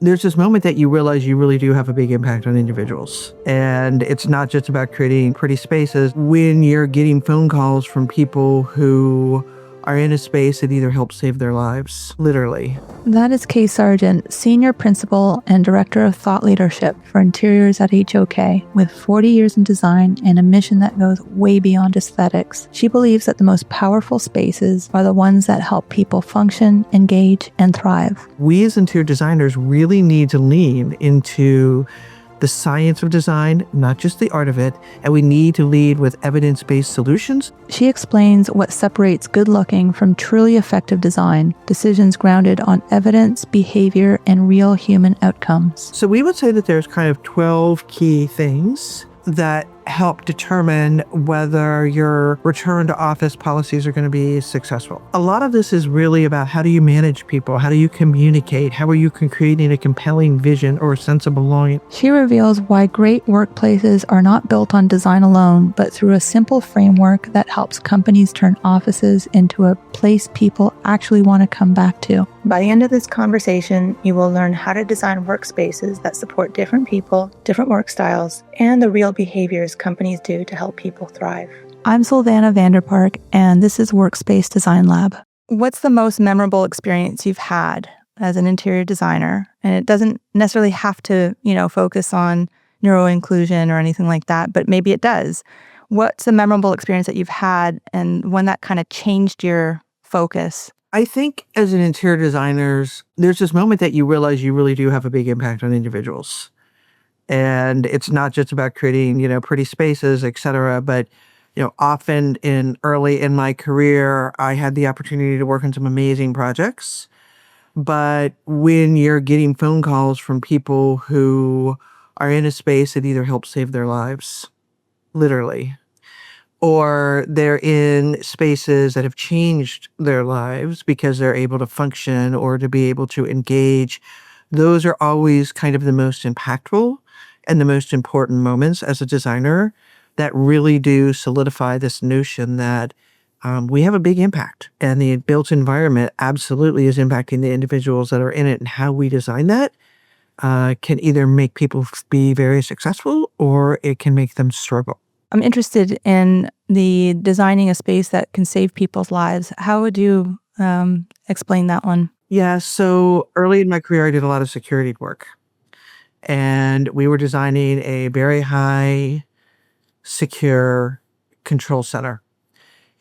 There's this moment that you realize you really do have a big impact on individuals. And it's not just about creating pretty spaces. When you're getting phone calls from people who are in a space that either helps save their lives, literally. That is Kay Sargent, Senior Principal and Director of Thought Leadership for Interiors at HOK. With 40 years in design and a mission that goes way beyond aesthetics, she believes that the most powerful spaces are the ones that help people function, engage, and thrive. We as interior designers really need to lean into the science of design, not just the art of it, and we need to lead with evidence-based solutions. She explains what separates good-looking from truly effective design, decisions grounded on evidence, behavior, and real human outcomes. So we would say that there's kind of 12 key things that help determine whether your return to office policies are going to be successful. A lot of this is really about how do you manage people? How do you communicate? How are you creating a compelling vision or a sense of belonging? She reveals why great workplaces are not built on design alone, but through a simple framework that helps companies turn offices into a place people actually want to come back to. By the end of this conversation, you will learn how to design workspaces that support different people, different work styles, and the real behaviors companies do to help people thrive. I'm Sylvanna VanderPark, and this is Workspace Design Lab. What's the most memorable experience you've had as an interior designer? And it doesn't necessarily have to, focus on neuro-inclusion or anything like that, but maybe it does. What's the memorable experience that you've had and when that kind of changed your focus? I think as an interior designer, there's this moment that you realize you really do have a big impact on individuals. And it's not just about creating, pretty spaces, et cetera, but, often early in my career, I had the opportunity to work on some amazing projects. But when you're getting phone calls from people who are in a space that either helps save their lives, literally, or they're in spaces that have changed their lives because they're able to function or to be able to engage, those are always kind of the most impactful and the most important moments as a designer that really do solidify this notion that we have a big impact, and the built environment absolutely is impacting the individuals that are in it, and how we design that can either make people be very successful or it can make them struggle. I'm interested in the designing a space that can save people's lives. How would you explain that one? Yeah, so early in my career, I did a lot of security work. And we were designing a very high secure control center.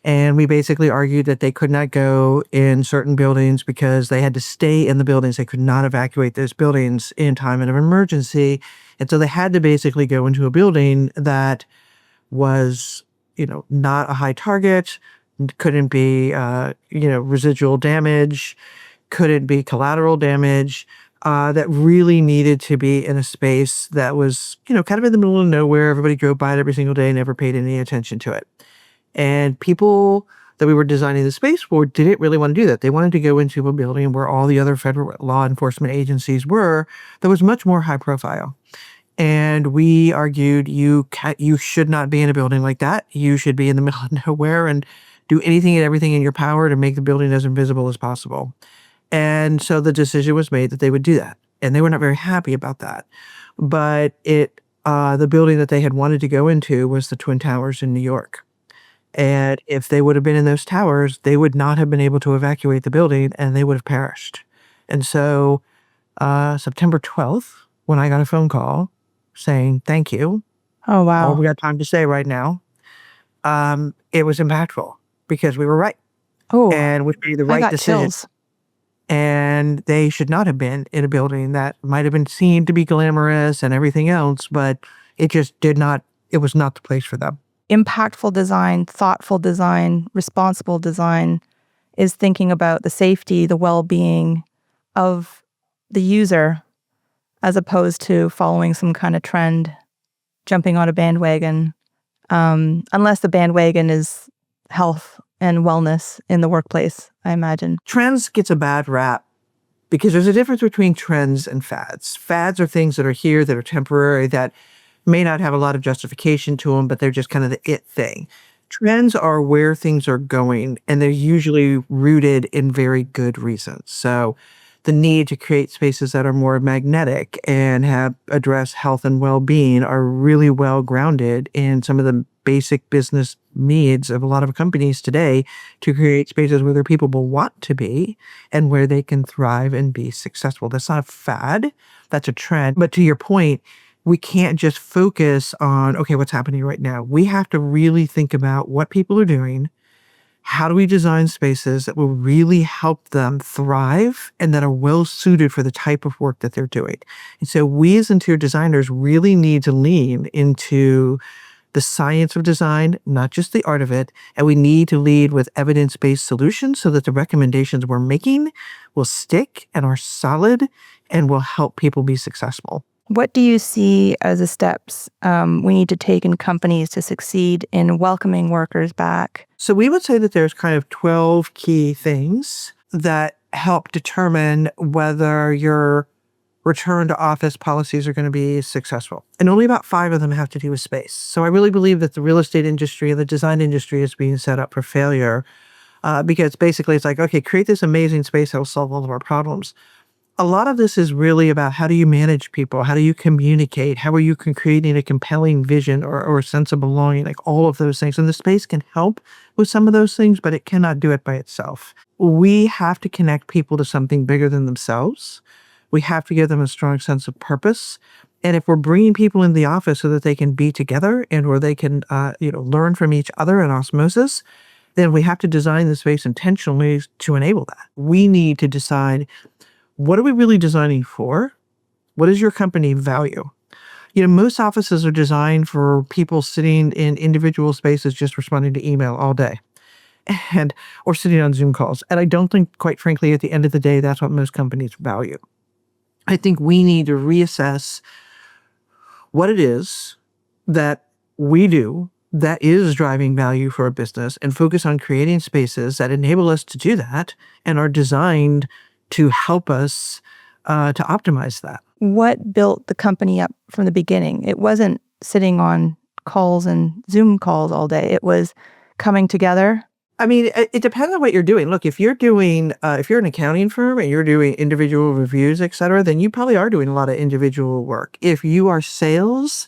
And we basically argued that they could not go in certain buildings because they had to stay in the buildings. They could not evacuate those buildings in time of emergency. And so they had to basically go into a building that was, not a high target, couldn't be, residual damage, couldn't be collateral damage. That really needed to be in a space that was, kind of in the middle of nowhere. Everybody drove by it every single day and never paid any attention to it. And people that we were designing the space for didn't really want to do that. They wanted to go into a building where all the other federal law enforcement agencies were, that was much more high profile. And we argued you should not be in a building like that. You should be in the middle of nowhere and do anything and everything in your power to make the building as invisible as possible. And so the decision was made that they would do that. And they were not very happy about that. But the building that they had wanted to go into was the Twin Towers in New York. And if they would have been in those towers, they would not have been able to evacuate the building and they would have perished. And so September 12th, when I got a phone call saying, thank you. Oh, wow. All we got time to say right now. It was impactful because we were right. Oh, and we made the right decision. Chills. And they should not have been in a building that might have been seen to be glamorous and everything else, but it just it was not the place for them. Impactful design, thoughtful design, responsible design is thinking about the safety, the well-being of the user, as opposed to following some kind of trend, jumping on a bandwagon, unless the bandwagon is health and wellness in the workplace, I imagine. Trends gets a bad rap because there's a difference between trends and fads. Fads are things that are here, that are temporary, that may not have a lot of justification to them, but they're just kind of the it thing. Trends are where things are going, and they're usually rooted in very good reasons. So the need to create spaces that are more magnetic and address health and well-being are really well grounded in some of the basic business needs of a lot of companies today to create spaces where their people will want to be and where they can thrive and be successful. That's not a fad, that's a trend. But to your point, we can't just focus on, okay, what's happening right now. We have to really think about what people are doing. How do we design spaces that will really help them thrive and that are well suited for the type of work that they're doing? And so we as interior designers really need to lean into the science of design, not just the art of it. And we need to lead with evidence-based solutions so that the recommendations we're making will stick and are solid and will help people be successful. What do you see as the steps we need to take in companies to succeed in welcoming workers back? So we would say that there's kind of 12 key things that help determine whether your return to office policies are going to be successful. And only about 5 of them have to do with space. So I really believe that the real estate industry and the design industry is being set up for failure because basically it's like, okay, create this amazing space that will solve all of our problems. A lot of this is really about how do you manage people? How do you communicate? How are you creating a compelling vision or a sense of belonging? Like all of those things. And the space can help with some of those things, but it cannot do it by itself. We have to connect people to something bigger than themselves. We have to give them a strong sense of purpose. And if we're bringing people in the office so that they can be together and or they can learn from each other in osmosis, then we have to design the space intentionally to enable that. We need to decide, what are we really designing for? What does your company value? Most offices are designed for people sitting in individual spaces just responding to email all day or sitting on Zoom calls. And I don't think, quite frankly, at the end of the day, that's what most companies value. I think we need to reassess what it is that we do that is driving value for a business and focus on creating spaces that enable us to do that and are designed to help us to optimize that. What built the company up from the beginning? It wasn't sitting on calls and Zoom calls all day. It was coming together. I mean, it depends on what you're doing. Look, if you're an accounting firm and you're doing individual reviews, et cetera, then you probably are doing a lot of individual work. If you are sales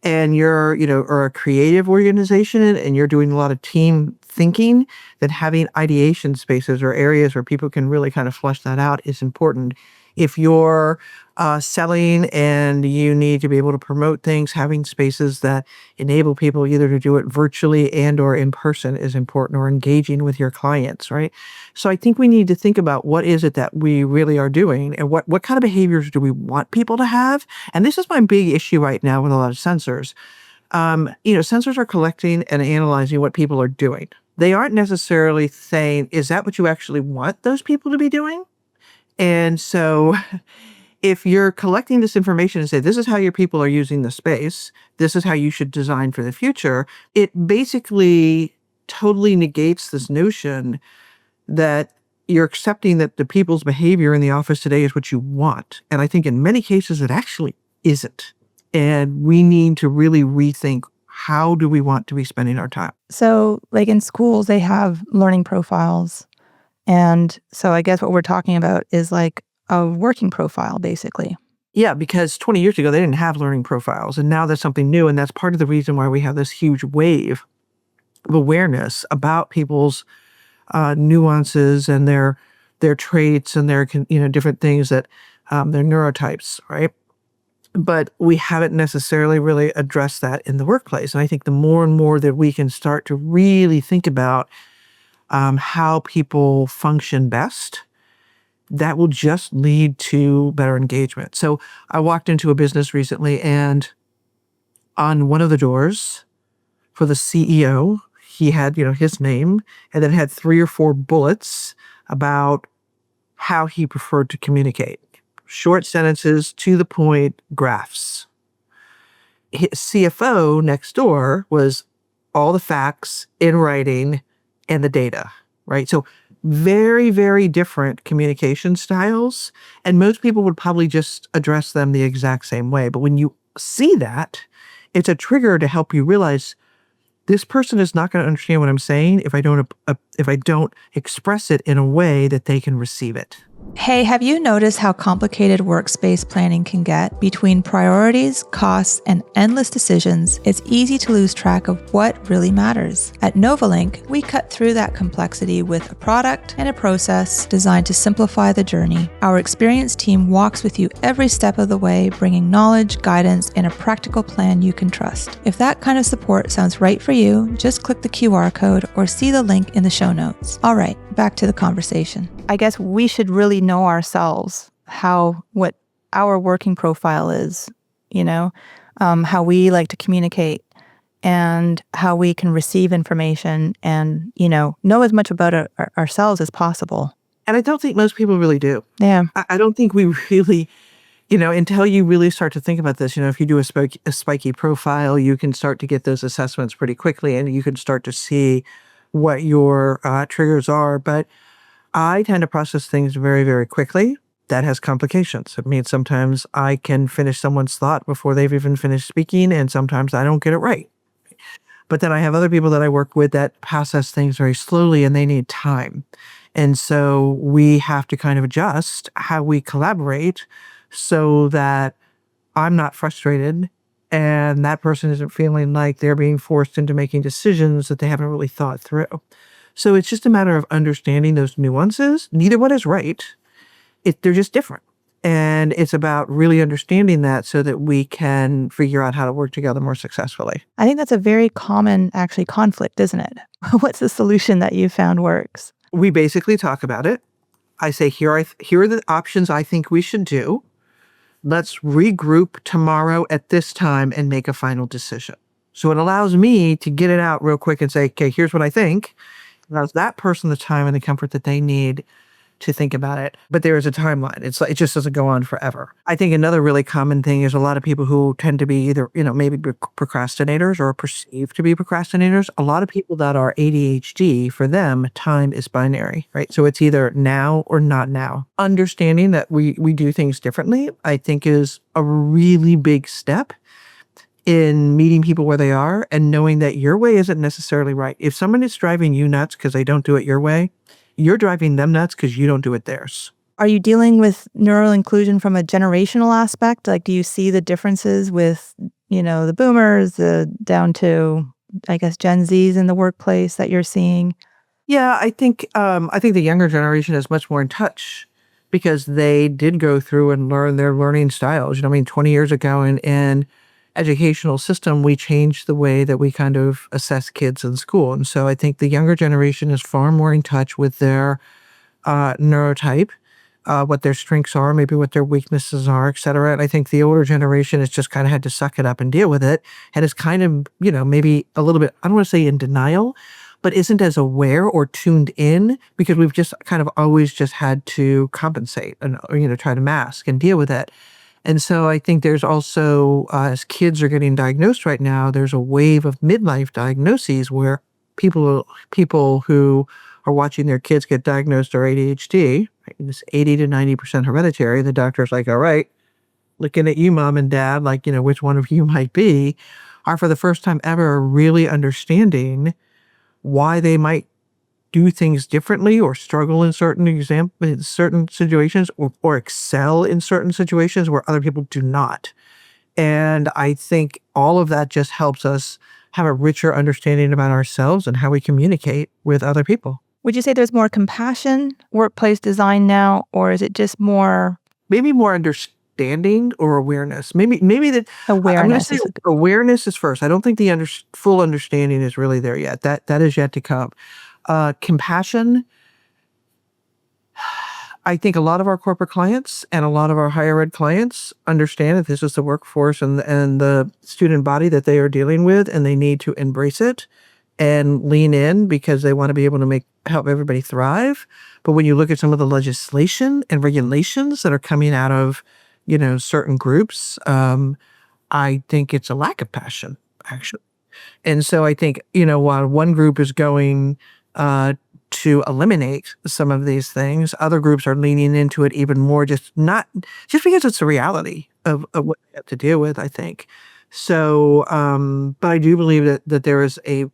and you're, or a creative organization and you're doing a lot of team thinking, then having ideation spaces or areas where people can really kind of flesh that out is important. If you're selling and you need to be able to promote things, having spaces that enable people either to do it virtually and or in person is important, or engaging with your clients, right? So I think we need to think about what is it that we really are doing and what kind of behaviors do we want people to have? And this is my big issue right now with a lot of sensors. Sensors are collecting and analyzing what people are doing. They aren't necessarily saying, is that what you actually want those people to be doing? And so if you're collecting this information and say, this is how your people are using the space, this is how you should design for the future, it basically totally negates this notion that you're accepting that the people's behavior in the office today is what you want. And I think in many cases, it actually isn't. And we need to really rethink, how do we want to be spending our time? So like in schools, they have learning profiles. And so I guess what we're talking about is like a working profile, basically. Yeah, because 20 years ago, they didn't have learning profiles. And now that's something new. And that's part of the reason why we have this huge wave of awareness about people's nuances and their traits and their different things that their neurotypes, right? But we haven't necessarily really addressed that in the workplace. And I think the more and more that we can start to really think about how people function best, that will just lead to better engagement. So I walked into a business recently, and on one of the doors for the CEO, he had, his name, and then had 3 or 4 bullets about how he preferred to communicate. Short sentences, to the point, graphs. His CFO next door was all the facts in writing and the data, right? So very, very different communication styles. And most people would probably just address them the exact same way. But when you see that, it's a trigger to help you realize this person is not going to understand what I'm saying if I don't express it in a way that they can receive it. Hey, have you noticed how complicated workspace planning can get? Between priorities, costs, and endless decisions, it's easy to lose track of what really matters. At Novalink, we cut through that complexity with a product and a process designed to simplify the journey. Our experienced team walks with you every step of the way, bringing knowledge, guidance, and a practical plan you can trust. If that kind of support sounds right for you, just click the QR code or see the link in the show notes. All right, back to the conversation. I guess we should really know ourselves what our working profile is, how we like to communicate and how we can receive information and, know as much about ourselves as possible. And I don't think most people really do. Yeah. I don't think we really, until you really start to think about this, if you do a spiky profile, you can start to get those assessments pretty quickly and you can start to see what your triggers are. But I tend to process things very, very quickly. That has complications. It means sometimes I can finish someone's thought before they've even finished speaking, and sometimes I don't get it right. But then I have other people that I work with that process things very slowly and they need time. And so we have to kind of adjust how we collaborate so that I'm not frustrated and that person isn't feeling like they're being forced into making decisions that they haven't really thought through. So it's just a matter of understanding those nuances. Neither one is right. They're just different. And it's about really understanding that so that we can figure out how to work together more successfully. I think that's a very common, actually, conflict, isn't it? What's the solution that you found works? We basically talk about it. I say, here are the options I think we should do. Let's regroup tomorrow at this time and make a final decision. So it allows me to get it out real quick and say, okay, here's what I think. It allows that person the time and the comfort that they need to think about it. But there is a timeline. It just doesn't go on forever. I think another really common thing is a lot of people who tend to be either, maybe procrastinators or perceived to be procrastinators. A lot of people that are ADHD, for them, time is binary, right? So it's either now or not now. Understanding that we do things differently, I think, is a really big step in meeting people where they are and knowing that your way isn't necessarily right. If someone is driving you nuts because they don't do it your way, you're driving them nuts because you don't do it theirs. Are you dealing with neuro-inclusion from a generational aspect? Like, do you see the differences with, the boomers, down to, I guess, Gen Zs in the workplace that you're seeing? Yeah, I think the younger generation is much more in touch because they did go through and learn their learning styles. 20 years ago in educational system, we changed the way that we kind of assess kids in school. And so I think the younger generation is far more in touch with their neurotype, what their strengths are, maybe what their weaknesses are, et cetera. And I think the older generation has just kind of had to suck it up and deal with it and is kind of, maybe a little bit, I don't want to say in denial, but isn't as aware or tuned in because we've just kind of always just had to compensate and, try to mask and deal with it. And so I think there's also, as kids are getting diagnosed right now, there's a wave of midlife diagnoses where people who are watching their kids get diagnosed are ADHD, right? This 80 to 90% hereditary. The doctor's like, all right, looking at you, mom and dad, like, which one of you might be, are for the first time ever really understanding why they might do things differently or struggle in certain situations or excel in certain situations where other people do not. And I think all of that just helps us have a richer understanding about ourselves and how we communicate with other people. Would you say there's more compassion, workplace design now, or is it just more? Maybe more understanding or awareness. Maybe that Awareness. I'm going to say awareness is first. I don't think the full understanding is really there yet. That is yet to come. Compassion. I think a lot of our corporate clients and a lot of our higher ed clients understand that this is the workforce and the student body that they are dealing with, and they need to embrace it and lean in because they want to be able to help everybody thrive. But when you look at some of the legislation and regulations that are coming out of, certain groups, I think it's a lack of passion, actually. And so I think, while one group is going to eliminate some of these things, other groups are leaning into it even more, just because it's the reality of what they have to deal with, I think. So, but I do believe that there is a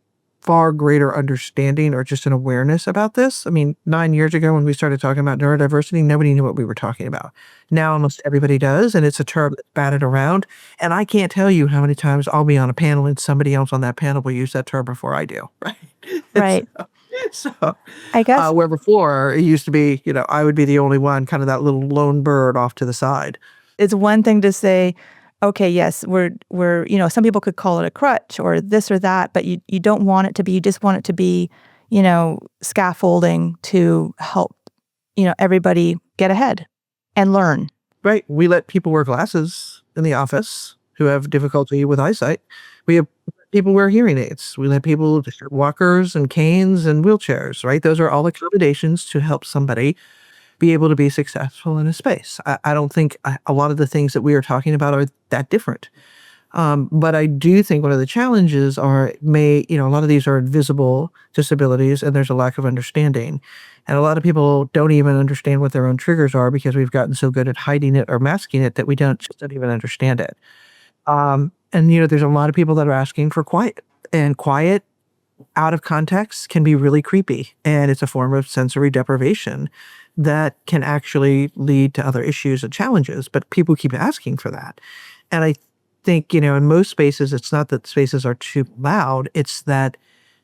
far greater understanding or just an awareness about this. I mean, 9 years ago when we started talking about neurodiversity, nobody knew what we were talking about. Now almost everybody does, and it's a term that's batted around. And I can't tell you how many times I'll be on a panel and somebody else on that panel will use that term before I do, right? Right. So, I guess where before it used to be, I would be the only one, kind of that little lone bird off to the side. it's one thing to say, okay, yes, we're, some people could call it a crutch or this or that, but you don't want it to be, you just want it to be, scaffolding to help, everybody get ahead and learn. Right. We let people wear glasses in the office who have difficulty with eyesight. We have people wear hearing aids. We let people walkers and canes and wheelchairs, right? Those are all accommodations to help somebody be able to be successful in a space. I don't think a lot of the things that we are talking about are that different. But I do think one of the challenges a lot of these are invisible disabilities and there's a lack of understanding. And a lot of people don't even understand what their own triggers are because we've gotten so good at hiding it or masking it that we just don't even understand it. There's a lot of people that are asking for quiet, and quiet out of context can be really creepy. And it's a form of sensory deprivation that can actually lead to other issues and challenges, but people keep asking for that. And I think, in most spaces, it's not that spaces are too loud, it's that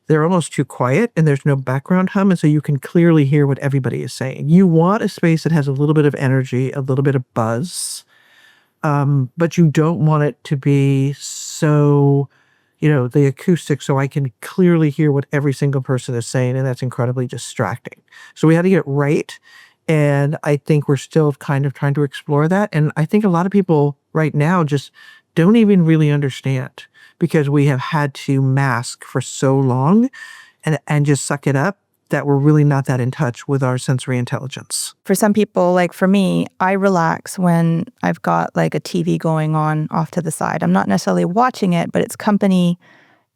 they're almost too quiet and there's no background hum. And so you can clearly hear what everybody is saying. You want a space that has a little bit of energy, a little bit of buzz, but you don't want it to be so, the acoustics, so I can clearly hear what every single person is saying. And that's incredibly distracting. So we had to get it right. And I think we're still kind of trying to explore that. And I think a lot of people right now just don't even really understand because we have had to mask for so long and just suck it up that we're really not that in touch with our sensory intelligence. For some people, like for me, I relax when I've got like a TV going on off to the side. I'm not necessarily watching it, but it's company.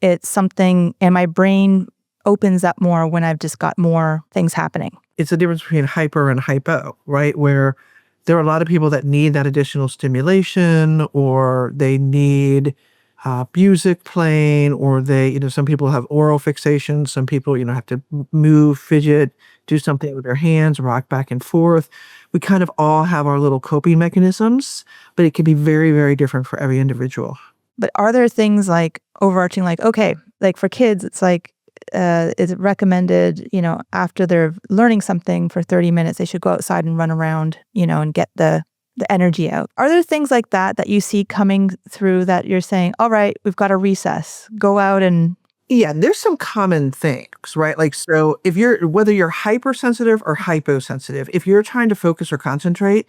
It's something, and my brain opens up more when I've just got more things happening. It's the difference between hyper and hypo, right? Where there are a lot of people that need that additional stimulation, or they need music playing, or some people have oral fixation. Some people, have to move, fidget, do something with their hands, rock back and forth. We kind of all have our little coping mechanisms, but it can be very, very different for every individual. But are there things like overarching, like, okay, like for kids, it's like, is it recommended, after they're learning something for 30 minutes, they should go outside and run around, and get the energy out. Are there things like that you see coming through that you're saying, all right, we've got a recess, go out and... Yeah, there's some common things, right? Like, so whether you're hypersensitive or hyposensitive, if you're trying to focus or concentrate,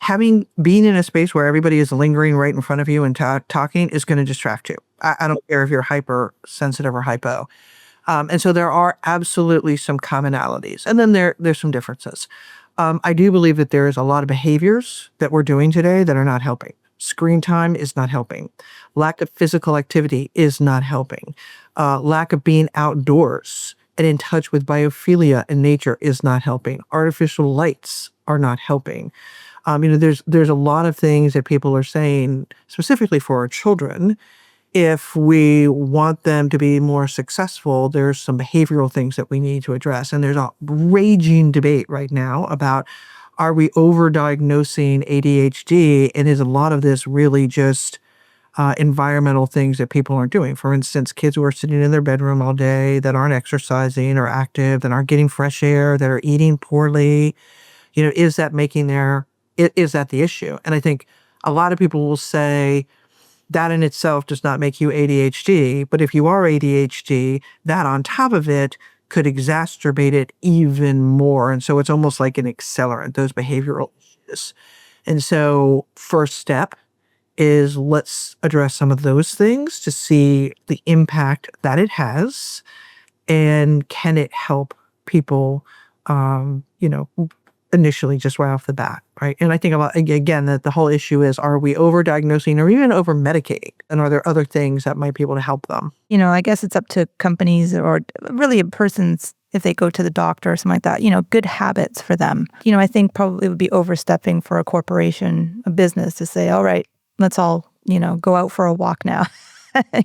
being in a space where everybody is lingering right in front of you and talking is going to distract you. I don't care if you're hypersensitive or hypo. And so there are absolutely some commonalities. And then there's some differences. I do believe that there is a lot of behaviors that we're doing today that are not helping. Screen time is not helping. Lack of physical activity is not helping. Lack of being outdoors and in touch with biophilia in nature is not helping. Artificial lights are not helping. There's a lot of things that people are saying, specifically for our children. If we want them to be more successful, there's some behavioral things that we need to address. And there's a raging debate right now about, are we overdiagnosing ADHD? And is a lot of this really just environmental things that people aren't doing? For instance, kids who are sitting in their bedroom all day, that aren't exercising or active, that aren't getting fresh air, that are eating poorly. Is that is that the issue? And I think a lot of people will say, that in itself does not make you ADHD, but if you are ADHD, that on top of it could exacerbate it even more. And so it's almost like an accelerant, those behavioral issues. And so first step is, let's address some of those things to see the impact that it has, and can it help people, initially just right off the bat, right? And I think again, that the whole issue is, are we over-diagnosing or even over-medicating? And are there other things that might be able to help them? I guess it's up to companies or really a person's, if they go to the doctor or something like that, good habits for them. I think probably it would be overstepping for a corporation, a business, to say, all right, let's all, go out for a walk now.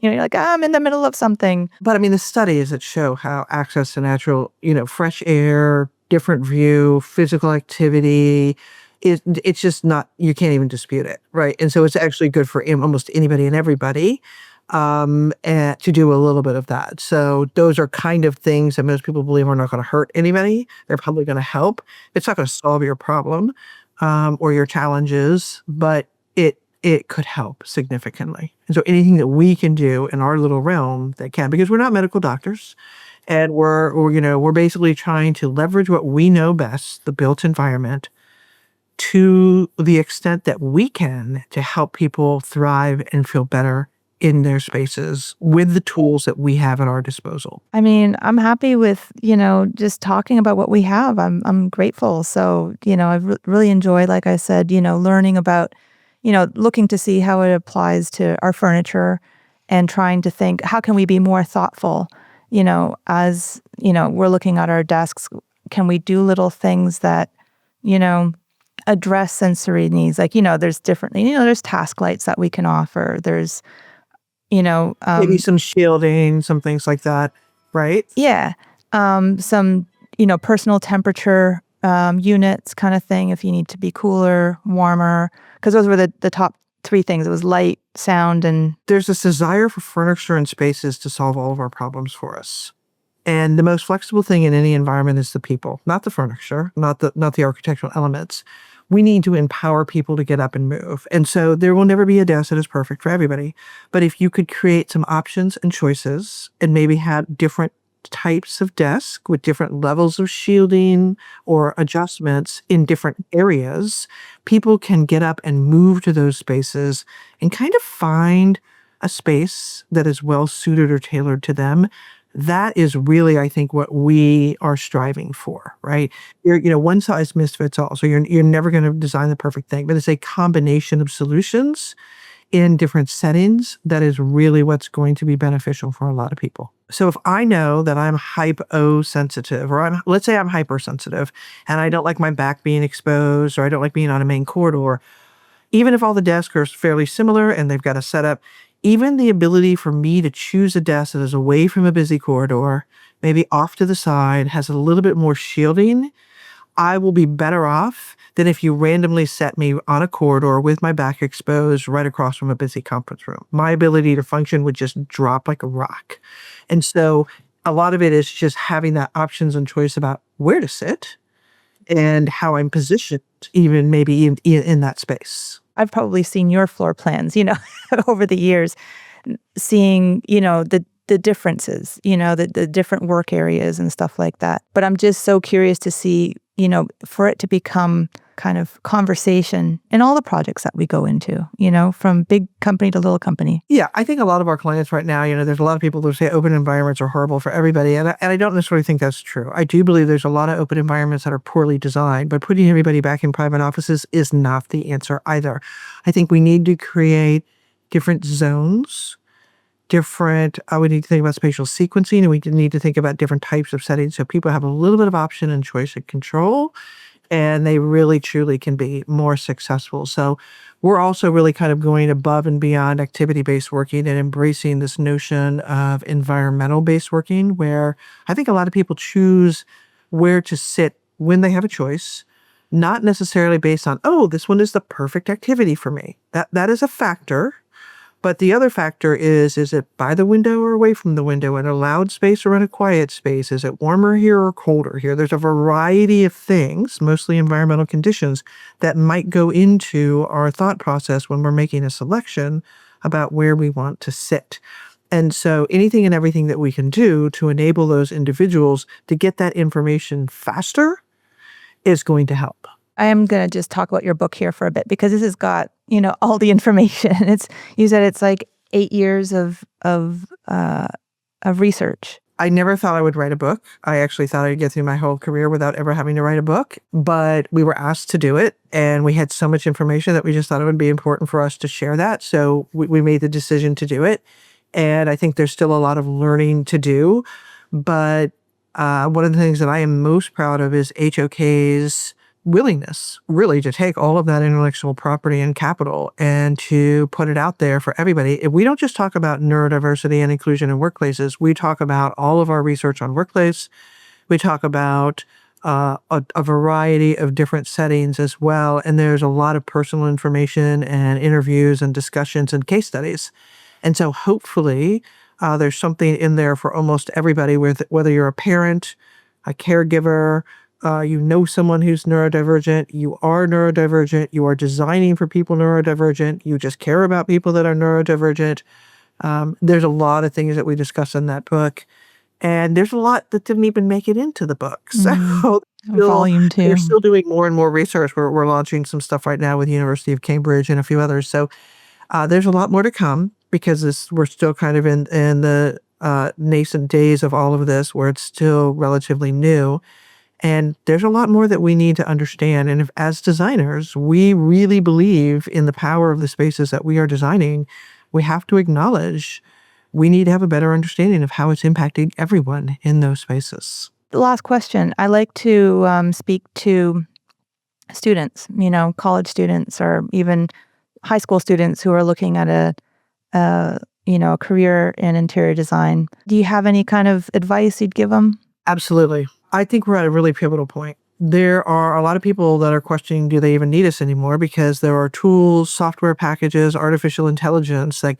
You're like, I'm in the middle of something. But I mean, the studies that show how access to natural, fresh air, different view, physical activity, it's just not, you can't even dispute it, right? And so it's actually good for almost anybody and everybody and to do a little bit of that. So those are kind of things that most people believe are not going to hurt anybody. They're probably going to help. It's not going to solve your problem or your challenges, but it could help significantly. And so anything that we can do in our little realm that can, because we're not medical doctors, and we're basically trying to leverage what we know best, the built environment, to the extent that we can to help people thrive and feel better in their spaces with the tools that we have at our disposal. I mean, I'm happy with, just talking about what we have. I'm grateful. So, I've really enjoyed, like I said, learning about, looking to see how it applies to our furniture and trying to think, how can we be more thoughtful, as, we're looking at our desks, can we do little things that, address sensory needs? Like, there's different, there's task lights that we can offer. There's, Maybe some shielding, some things like that, right? yeah, some, personal temperature units kind of thing if you need to be cooler, warmer, because those were the top three things. It was light, sound, and... There's this desire for furniture and spaces to solve all of our problems for us. And the most flexible thing in any environment is the people, not the furniture, not the architectural elements. We need to empower people to get up and move. And so there will never be a desk that is perfect for everybody. But if you could create some options and choices and maybe have different types of desk with different levels of shielding or adjustments in different areas, people can get up and move to those spaces and kind of find a space that is well suited or tailored to them. That is really, I think, what we are striving for, right? One size fits all. So you're never going to design the perfect thing, but it's a combination of solutions in different settings that is really what's going to be beneficial for a lot of people. So if I know that I'm hyposensitive, or let's say I'm hypersensitive, and I don't like my back being exposed, or I don't like being on a main corridor, even if all the desks are fairly similar and they've got a setup, even the ability for me to choose a desk that is away from a busy corridor, maybe off to the side, has a little bit more shielding, I will be better off than if you randomly set me on a corridor with my back exposed right across from a busy conference room. My ability to function would just drop like a rock. And so a lot of it is just having that options and choice about where to sit and how I'm positioned, even maybe in that space. I've probably seen your floor plans, over the years, seeing, the differences, the different work areas and stuff like that. But I'm just so curious to see, for it to become kind of conversation in all the projects that we go into, from big company to little company. Yeah, I think a lot of our clients right now, there's a lot of people who say open environments are horrible for everybody. And I don't necessarily think that's true. I do believe there's a lot of open environments that are poorly designed, but putting everybody back in private offices is not the answer either. I think we need to create different zones, we need to think about spatial sequencing, and we need to think about different types of settings so people have a little bit of option and choice and control, and they really truly can be more successful. So we're also really kind of going above and beyond activity-based working and embracing this notion of environmental-based working, where I think a lot of people choose where to sit when they have a choice, not necessarily based on, this one is the perfect activity for me. That is a factor. But the other factor is it by the window or away from the window, in a loud space or in a quiet space? Is it warmer here or colder here? There's a variety of things, mostly environmental conditions, that might go into our thought process when we're making a selection about where we want to sit. And so anything and everything that we can do to enable those individuals to get that information faster is going to help. I am going to just talk about your book here for a bit, because this has got, all the information. You said it's like 8 years of research. I never thought I would write a book. I actually thought I'd get through my whole career without ever having to write a book, but we were asked to do it, and we had so much information that we just thought it would be important for us to share that. So we made the decision to do it. And I think there's still a lot of learning to do. But one of the things that I am most proud of is HOK's willingness really to take all of that intellectual property and capital and to put it out there for everybody. If we don't just talk about neurodiversity and inclusion in workplaces, we talk about all of our research on workplace. We talk about a variety of different settings as well. And there's a lot of personal information and interviews and discussions and case studies. And so hopefully there's something in there for almost everybody, whether you're a parent, a caregiver, you know someone who's neurodivergent, you are neurodivergent, you are designing for people neurodivergent, you just care about people that are neurodivergent. There's a lot of things that we discuss in that book. And there's a lot that didn't even make it into the book. So Volume 2. they're still doing more and more research. We're launching some stuff right now with the University of Cambridge and a few others. So there's a lot more to come because we're still kind of in the nascent days of all of this where it's still relatively new. And there's a lot more that we need to understand. And if, as designers, we really believe in the power of the spaces that we are designing, we have to acknowledge we need to have a better understanding of how it's impacting everyone in those spaces. The last question. I like to speak to students, college students or even high school students who are looking at a career in interior design. Do you have any kind of advice you'd give them? Absolutely. I think we're at a really pivotal point. There are a lot of people that are questioning, do they even need us anymore? Because there are tools, software packages, artificial intelligence that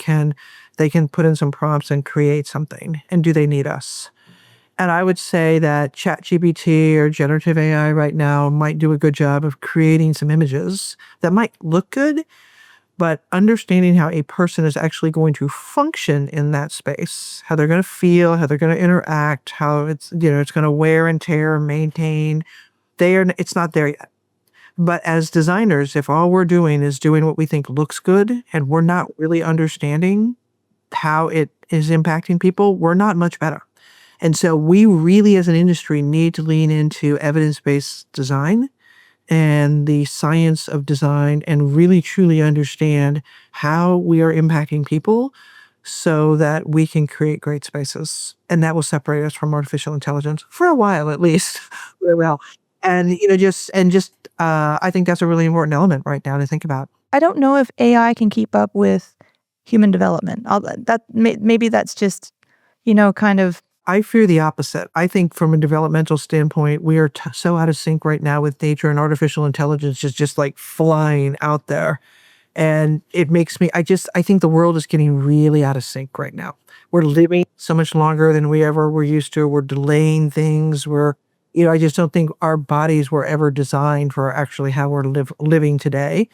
they can put in some prompts and create something. And do they need us? And I would say that ChatGPT or generative AI right now might do a good job of creating some images that might look good, but understanding how a person is actually going to function in that space, how they're going to feel, how they're going to interact, how it's going to wear and tear, maintain. It's not there yet. But as designers, if all we're doing is doing what we think looks good and we're not really understanding how it is impacting people, we're not much better. And so we really, as an industry, need to lean into evidence-based design and the science of design and really truly understand how we are impacting people so that we can create great spaces. And that will separate us from artificial intelligence for a while, at least. Really well. And, I think that's a really important element right now to think about. I don't know if AI can keep up with human development. Maybe that's just, kind of. I fear the opposite. I think from a developmental standpoint, we are so out of sync right now with nature, and artificial intelligence is just like flying out there. And it makes me, I think the world is getting really out of sync right now. We're living so much longer than we ever were used to. We're delaying things. I just don't think our bodies were ever designed for actually how we're living today.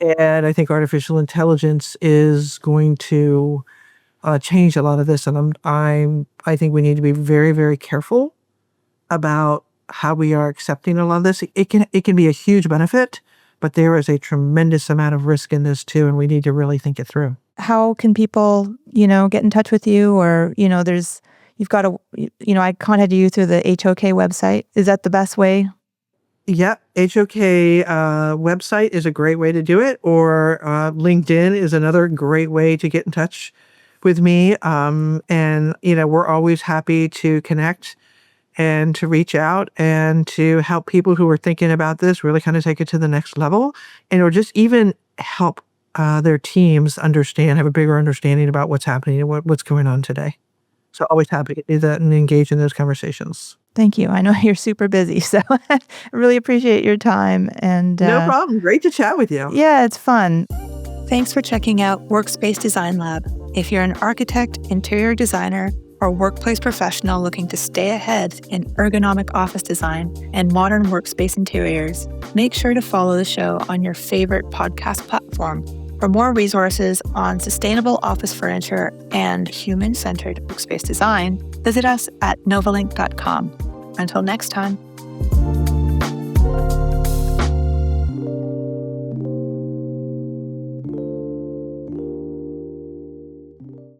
And I think artificial intelligence is going to change a lot of this. And I think we need to be very, very careful about how we are accepting a lot of this. It can be a huge benefit, but there is a tremendous amount of risk in this too, and we need to really think it through. How can people, get in touch with you? Or, you've got I contacted you through the HOK website. Is that the best way? Yeah, HOK website is a great way to do it, or LinkedIn is another great way to get in touch with me. And we're always happy to connect and to reach out and to help people who are thinking about this really kind of take it to the next level, or just even help their teams have a bigger understanding about what's happening and what's going on today. So always happy to do that and engage in those conversations. Thank you. I know you're super busy, so I really appreciate your time. And no problem. Great to chat with you. Yeah, it's fun. Thanks for checking out Workspace Design Lab. If you're an architect, interior designer, or workplace professional looking to stay ahead in ergonomic office design and modern workspace interiors, make sure to follow the show on your favorite podcast platform. For more resources on sustainable office furniture and human-centered workspace design, visit us at novalink.com. Until next time.